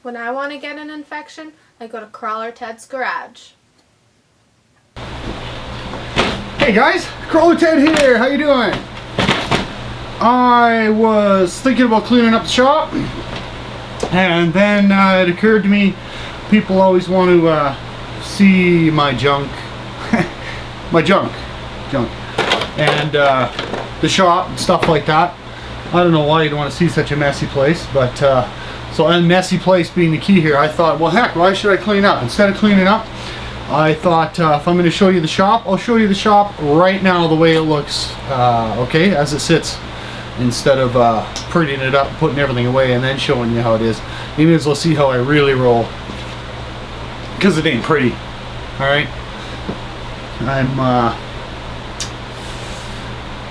When I want to get an infection, I go to Crawler Ted's garage. Hey guys, Crawler Ted here. How you doing? I was thinking about cleaning up the shop, and then it occurred to me, people always want to see my junk, my junk, and the shop and stuff like that. I don't know why you'd want to see such a messy place, but so a messy place being the key here. I thought, well, heck, why should I clean up? Instead of cleaning up, I thought if I'm going to show you the shop, I'll show you the shop right now the way it looks, okay, as it sits, instead of prettying it up, putting everything away, and then showing you how it is. You may as well see how I really roll, because it ain't pretty. All right,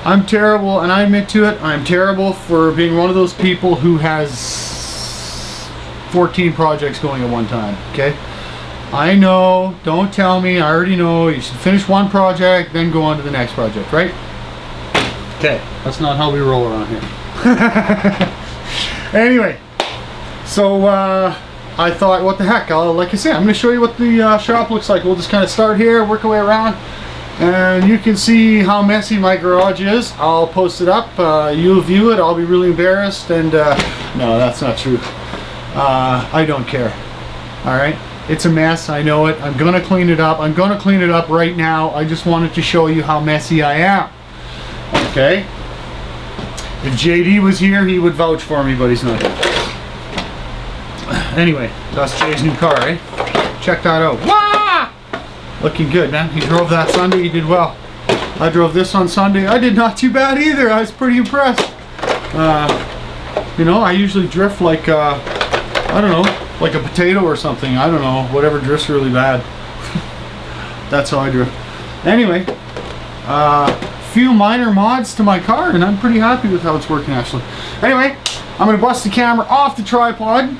I'm terrible, and I admit to it. I'm terrible for being one of those people who has 14 projects going at one time. Okay. I know, don't tell me, I already know, you should finish one project, then go on to the next project, right? Okay, that's not how we roll around here. Anyway, so I thought, what the heck, like I said, I'm going to show you what the shop looks like. We'll just kind of start here, work our way around, and you can see how messy my garage is. I'll post it up, you'll view it, I'll be really embarrassed, and no, that's not true. I don't care, alright? It's a mess, I know it. I'm gonna clean it up. I'm gonna clean it up right now. I just wanted to show you how messy I am. Okay? If JD was here, he would vouch for me, but he's not here. Anyway, that's Jay's new car, eh? Check that out. Wah! Looking good, man. He drove that Sunday, he did well. I drove this on Sunday. I did not too bad either. I was pretty impressed. You know, I usually drift like, I don't know, like a potato or something. I don't know, whatever drifts really bad. That's how I drift. Anyway, few minor mods to my car, and I'm pretty happy with how it's working actually. Anyway, I'm gonna bust the camera off the tripod,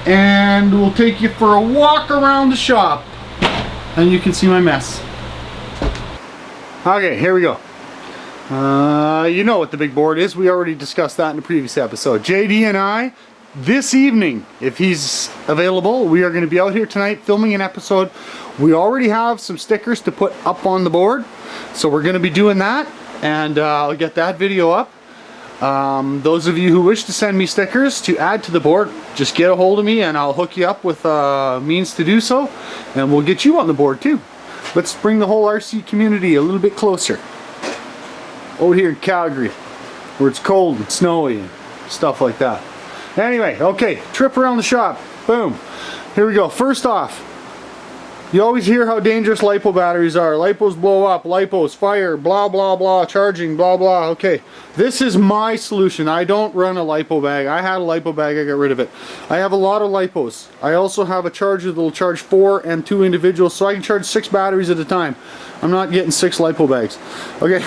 and we'll take you for a walk around the shop, and you can see my mess. Okay, here we go. You know what the big board is. We already discussed that in the previous episode. JD and I, this evening, if he's available, we are going to be out here tonight filming an episode. We already have some stickers to put up on the board, so we're going to be doing that, and I'll get that video up. Those of you who wish to send me stickers to add to the board, just get a hold of me and I'll hook you up with means to do so, and we'll get you on the board too. Let's bring the whole RC community a little bit closer. Out here in Calgary, where it's cold and snowy and stuff like that. Anyway, okay, trip around the shop. Boom. Here we go. First off, you always hear how dangerous Lipo batteries are. Lipos blow up, Lipos fire, blah blah blah, charging, blah blah. Okay, this is my solution. I don't run a Lipo bag. I had a Lipo bag, I got rid of it. I have a lot of Lipos. I also have a charger that will charge 4 and 2 individuals, so I can charge 6 batteries at a time. I'm not getting 6 Lipo bags. Okay,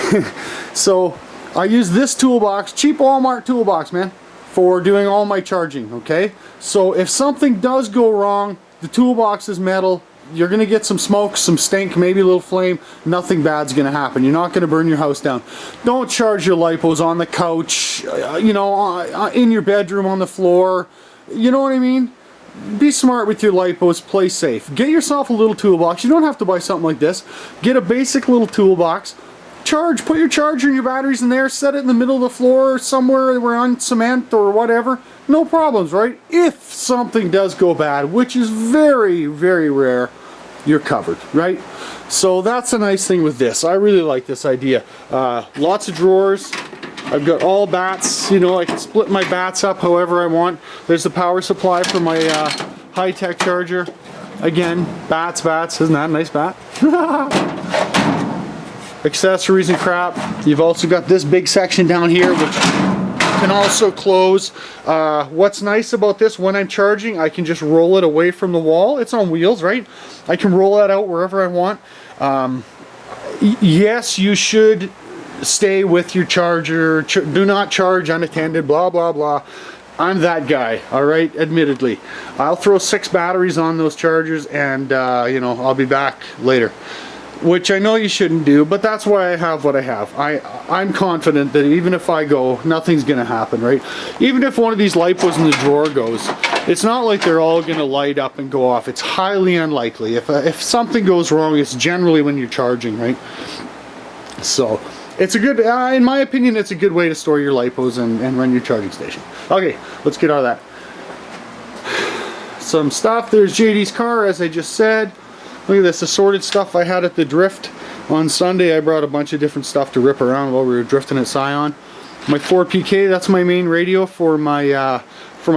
so I use this toolbox, cheap Walmart toolbox, man, for doing all my charging. Okay, so if something does go wrong, the toolbox is metal. You're gonna get some smoke, some stink, maybe a little flame. Nothing bad's gonna happen. You're not gonna burn your house down. Don't charge your Lipos on the couch, you know, in your bedroom, on the floor. You know what I mean? Be smart with your Lipos, play safe. Get yourself a little toolbox. You don't have to buy something like this. Get a basic little toolbox. Charge, put your charger and your batteries in there, set it in the middle of the floor somewhere we're on cement or whatever. No problems, right? If something does go bad, which is very, very rare, you're covered, right? So that's a nice thing with this. I really like this idea. Lots of drawers. I've got all bats, you know, I can split my bats up however I want. There's the power supply for my high-tech charger. Again, bats, isn't that a nice bat? Accessories and crap. You've also got this big section down here which can also close. What's nice about this, when I'm charging, I can just roll it away from the wall. It's on wheels, right? I can roll that out wherever I want. Yes, you should stay with your charger. Do not charge unattended, blah blah blah. I'm that guy, alright, admittedly. I'll throw 6 batteries on those chargers and you know, I'll be back later. Which I know you shouldn't do, but that's why I have what I have. I'm confident that even if I go, nothing's gonna happen, right? Even if one of these Lipos in the drawer goes, it's not like they're all going to light up and go off. It's highly unlikely. If something goes wrong, it's generally when you're charging, right? So it's a good, in my opinion, it's a good way to store your lipos and run your charging station. Okay, let's get out of that. Some stuff. There's JD's Car, as I just said. Look at this assorted stuff I had at the drift on Sunday. I brought a bunch of different stuff to rip around while we were drifting at Scion. My 4PK, that's my main radio for my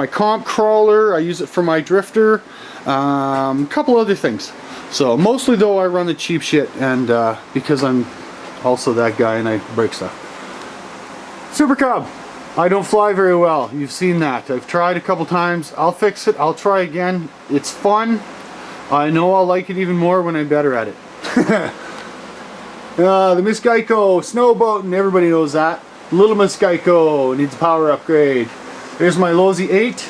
comp crawler. I use it for my drifter. A couple other things. So mostly though I run the cheap shit, and because I'm also that guy and I break stuff. Super Cub. I don't fly very well. You've seen that. I've tried a couple times. I'll fix it. I'll try again. It's fun. I know I'll like it even more when I'm better at it. The Miss Geico snowboating. Everybody knows that. Little Miss Geico needs a power upgrade. There's my Losi 8.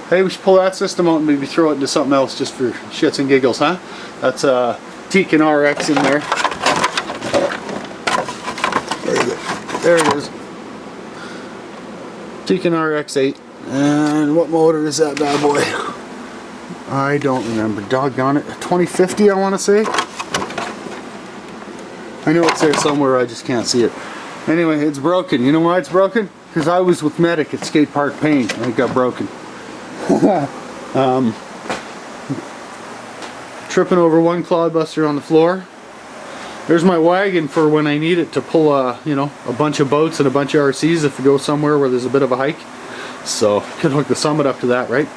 Hey, we should pull that system out and maybe throw it into something else just for shits and giggles, huh? That's a Tekin RX in there. There it is. Tekin RX8. And what motor is that bad boy? I don't remember. Doggone it. 2050, I want to say. I know it's there somewhere, I just can't see it. Anyway, it's broken. You know why it's broken? Because I was with Medic at Skate Park Paint and it got broken. Tripping over one clodbuster on the floor. There's my wagon for when I need it to pull a bunch of boats and a bunch of RCs if we go somewhere where there's a bit of a hike. So could hook the Summit up to that, right?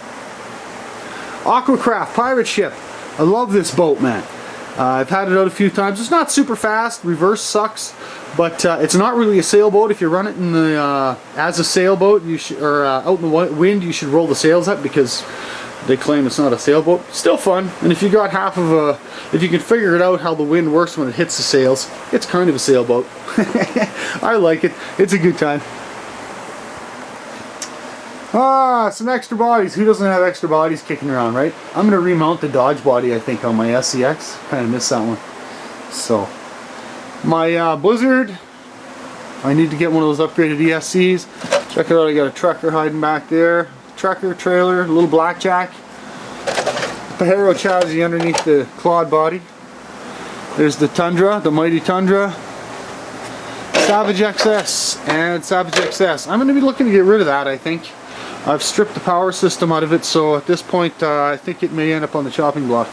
Aquacraft pirate ship. I love this boat, man. I've had it out a few times. It's not super fast. Reverse sucks, but it's not really a sailboat. If you run it in the as a sailboat, you should, or out in the wind, you should roll the sails up because they claim it's not a sailboat. Still fun, and if you got half of a, if you can figure it out how the wind works when it hits the sails, it's kind of a sailboat. I like it. It's a good time. Some extra bodies. Who doesn't have extra bodies kicking around, right? I'm going to remount the Dodge body, I think, on my SCX. Kind of missed that one. So, my Blizzard. I need to get one of those upgraded ESCs. Check it out, I got a trucker hiding back there. Trucker, trailer, little blackjack. Pajero chassis underneath the quad body. There's the Tundra, the mighty Tundra. Savage XS and Savage XS. I'm going to be looking to get rid of that, I think. I've stripped the power system out of it, so at this point I think it may end up on the chopping block.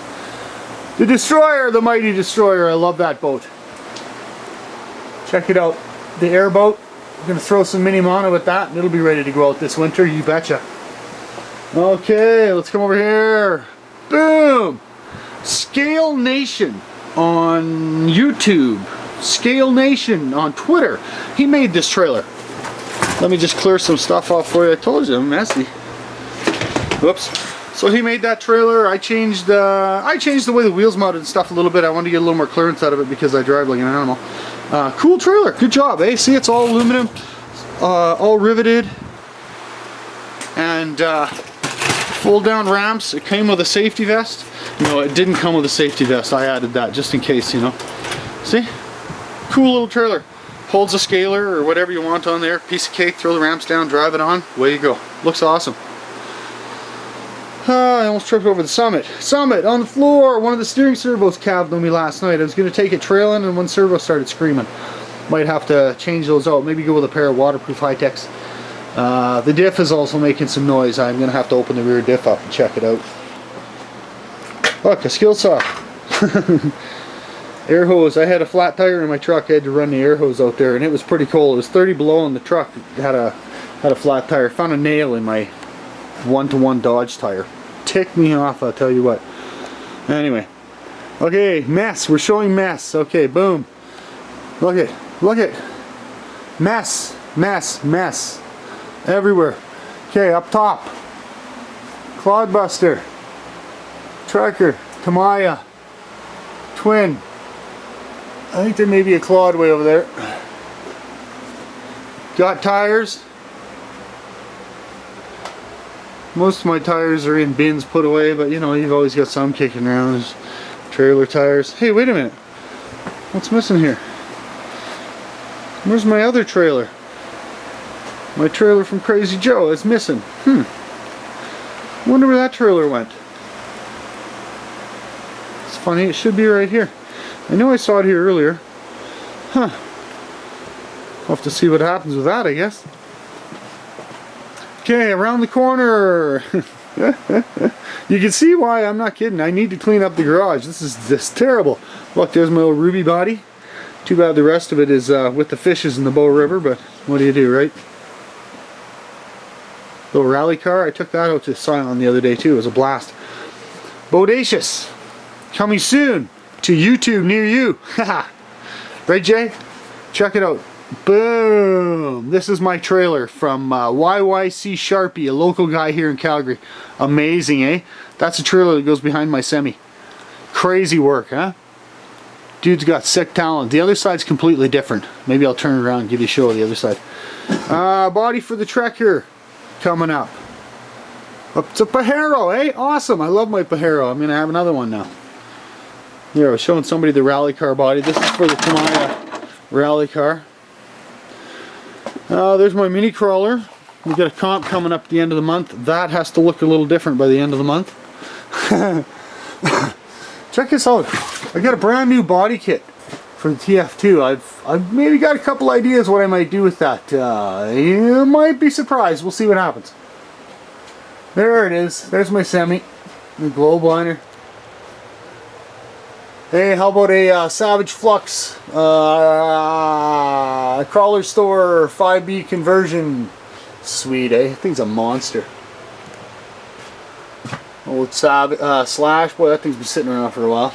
The Destroyer, the mighty Destroyer. I love that boat. Check it out. The airboat. I'm going to throw some mini mono at that and it'll be ready to go out this winter, you betcha. Okay, let's come over here. Boom! Scale Nation on YouTube. Scale Nation on Twitter. He made this trailer. Let me just clear some stuff off for you. I told you I'm messy. Whoops. So he made that trailer. I changed the way the wheels mounted and stuff a little bit. I wanted to get a little more clearance out of it because I drive like an animal. Cool trailer. Good job, eh? See, it's all aluminum, all riveted, and fold down ramps. It came with a safety vest. No, it didn't come with a safety vest. I added that just in case, you know. See? Cool little trailer. Holds a scaler or whatever you want on there. Piece of cake, throw the ramps down, drive it on. Away you go. Looks awesome. I almost tripped over the Summit. Summit on the floor. One of the steering servos calved on me last night. I was going to take it trailing and one servo started screaming. Might have to change those out. Maybe go with a pair of waterproof high-techs. The diff is also making some noise. I'm going to have to open the rear diff up and check it out. Look, a skill saw. Air hose. I had a flat tire in my truck. I had to run the air hose out there and it was pretty cold. It was 30 below in the truck. It had a flat tire. Found a nail in my 1-to-1 Dodge tire. Ticked me off, I'll tell you what. Anyway. Okay, mess. We're showing mess. Okay, boom. Look it. Look it. Mess. Mess. Mess. Everywhere. Okay, up top. Clodbuster. Trucker. Tamiya. Twin. I think there may be a Claude way over there. Got tires. Most of my tires are in bins put away, but you know, you've always got some kicking around. There's trailer tires. Hey, wait a minute. What's missing here? Where's my other trailer? My trailer from Crazy Joe is missing. Wonder where that trailer went. It's funny, it should be right here. I know I saw it here earlier. Huh. I'll have to see what happens with that, I guess. Okay, around the corner. You can see why I'm not kidding. I need to clean up the garage. This is just terrible. Look, there's my old Ruby body. Too bad the rest of it is with the fishes in the Bow River, but what do you do, right? Little rally car. I took that out to Scion the other day too. It was a blast. Bodacious. Coming soon to YouTube near you. Right, Jay? Check it out. Boom! This is my trailer from YYC Sharpie, a local guy here in Calgary. Amazing, eh? That's a trailer that goes behind my semi. Crazy work, huh? Dude's got sick talent. The other side's completely different. Maybe I'll turn it around and give you a show of the other side. Body for the Trekker coming up. It's a Pajero, eh? Awesome! I love my Pajero. I'm going to have another one now. Here, I was showing somebody the rally car body. This is for the Kamaya rally car. There's my mini crawler. We've got a comp coming up at the end of the month. That has to look a little different by the end of the month. Check this out. I got a brand new body kit for the TF2. I've maybe got a couple ideas what I might do with that. You might be surprised. We'll see what happens. There it is. There's my semi. The globe liner. Hey, how about a Savage Flux crawler store 5B conversion? Sweet, eh? That thing's a monster. Old Slash, boy, that thing's been sitting around for a while.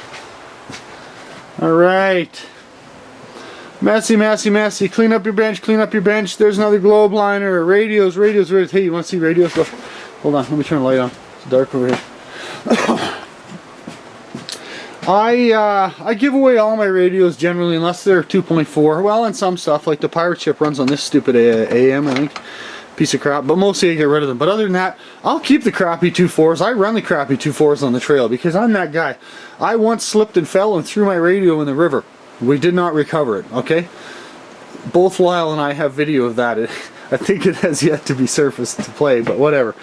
Alright. Messy, messy, messy. Clean up your bench, clean up your bench. There's another globe liner. Radios, radios, radios. Hey, you want to see radios? Look. Hold on, let me turn the light on. It's dark over here. I give away all my radios generally unless they're 2.4. Well, and some stuff like the pirate ship runs on this stupid AM, I think. Piece of crap, but mostly I get rid of them. But other than that, I'll keep the crappy 2.4s. I run the crappy 2.4s on the trail because I'm that guy. I once slipped and fell and threw my radio in the river. We did not recover it, okay? Both Lyle and I have video of that. I think it has yet to be surfaced to play, but whatever.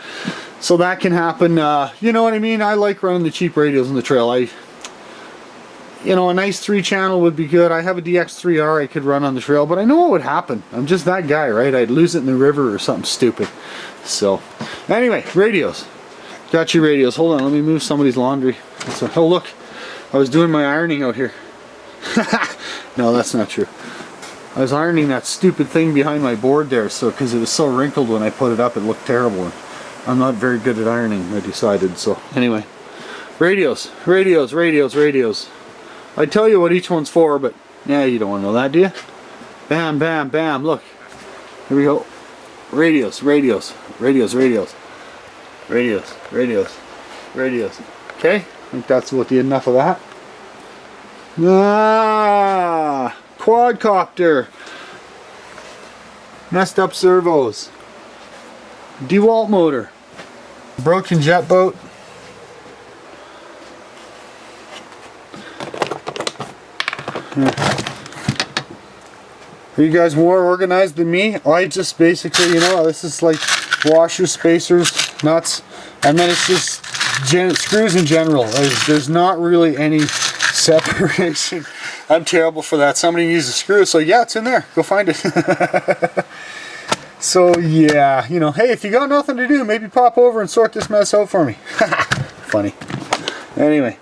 So that can happen. You know what I mean? I like running the cheap radios on the trail. You know, a nice 3-channel would be good. I have a DX3R I could run on the trail, but I know what would happen. I'm just that guy, right? I'd lose it in the river or something stupid. So, anyway, radios. Got your radios. Hold on, let me move somebody's laundry. Oh, look. I was doing my ironing out here. No, that's not true. I was ironing that stupid thing behind my board there, so because it was so wrinkled when I put it up, it looked terrible. And I'm not very good at ironing, I decided. So, anyway. Radios. Radios, radios, radios. I tell you what each one's for, but yeah, you don't want to know that, do you? Bam, bam, bam. Look, here we go. Radios, radios, radios, radios, radios, radios, radios. Okay, I think that's what the enough of that. Quadcopter. Messed up servos. DeWalt motor. Broken jet boat. Are you guys more organized than me? I just basically, you know, this is like washers, spacers, nuts, and then it's just screws in general. There's not really any separation. I'm terrible for that. Somebody needs a screw, so yeah, it's in there. Go find it. So yeah, you know, hey, if you got nothing to do, maybe pop over and sort this mess out for me. Funny. Anyway.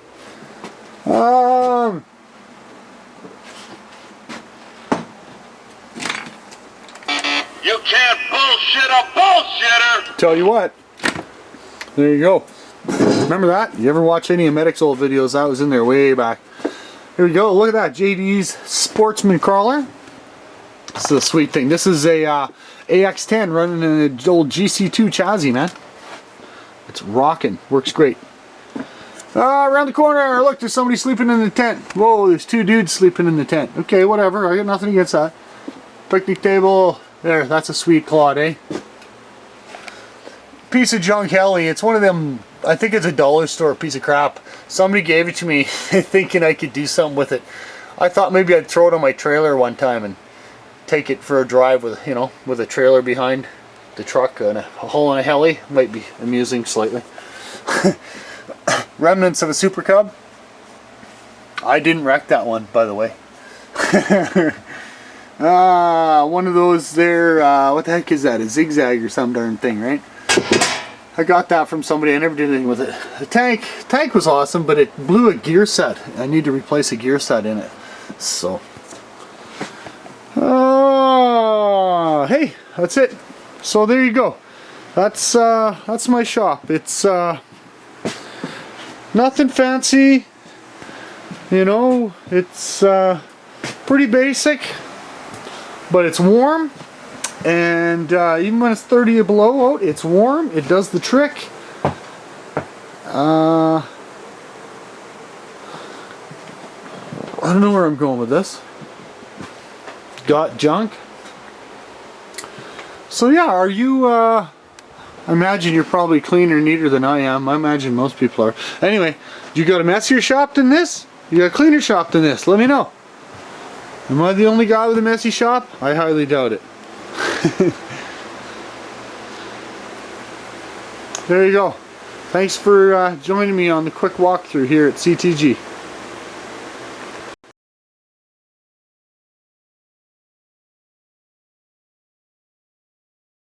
You can't bullshit a bullshitter! Tell you what. There you go. Remember that? You ever watch any of Medic's old videos? That was in there way back. Here we go. Look at that. JD's Sportsman Crawler. This is a sweet thing. This is a AX10 running in an old GC2 chassis, man. It's rocking. Works great. Around the corner. Look, there's somebody sleeping in the tent. Whoa, there's 2 dudes sleeping in the tent. Okay, whatever. I got nothing against that. Picnic table. There, that's a sweet clod, eh? Piece of junk heli. It's one of them, I think it's a dollar store piece of crap. Somebody gave it to me thinking I could do something with it. I thought maybe I'd throw it on my trailer one time and take it for a drive with, you know, with a trailer behind the truck and a hole in a heli. Might be amusing slightly. remnants of a Super Cub. I didn't wreck that one, by the way. One of those there, what the heck is that? A zigzag or some darn thing, right? I got that from somebody. I never did anything with it. The tank was awesome, but it blew a gear set. I need to replace a gear set in it. So, hey, that's it. So there you go. That's my shop. It's nothing fancy. You know, it's pretty basic, but it's warm. And even when it's 30 or below out, it's warm. It does the trick. I don't know where I'm going with this. Got junk. So yeah, are you, I imagine you're probably cleaner, neater than I am. I imagine most people are. Anyway, you got a messier shop than this? You got a cleaner shop than this? Let me know. Am I the only guy with a messy shop? I highly doubt it. There you go. Thanks for joining me on the quick walkthrough here at CTG.